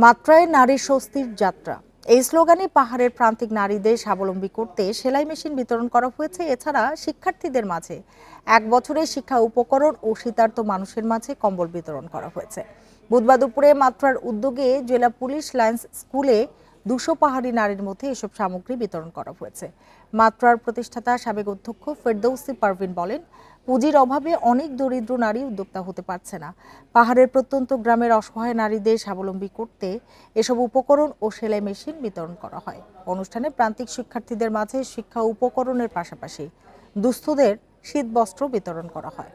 মাত্রায় নারী স্বস্তির যাত্রা এই স্লোগানে পাহাড়ের প্রান্তিক নারীদের স্বাবলম্বী করতে সেলাই মেশিন বিতরণ করা হয়েছে। এছাড়া শিক্ষার্থীদের মাঝে 1 বছরের শিক্ষা উপকরণ ও শীতার্ত মানুষের মাঝে কম্বল বিতরণ করা হয়েছে। বুধবার দুপুরে মাত্রার উদ্যোগে জেলা পুলিশ লাইন্স স্কুলে 200 পাহাড়ি নারীর মধ্যে এসব সামগ্রী বিতরণ করা হয়েছে। মাত্রার প্রতিষ্ঠাতা সাবেক অধ্যক্ষ ফেরদৌসী পারভিন বলেন, পুঁজির অভাবে অনেক দরিদ্র নারী উদ্যোক্তা হতে পারছে না। পাহাড়ের প্রত্যন্ত গ্রামের অসহায় নারীদের স্বাবলম্বী করতে এসব উপকরণ ও সেলাই মেশিন বিতরণ করা হয়। অনুষ্ঠানে প্রান্তিক শিক্ষার্থীদের মাঝে শিক্ষা উপকরণের পাশাপাশি দুস্থদের শীতবস্ত্র বিতরণ করা হয়।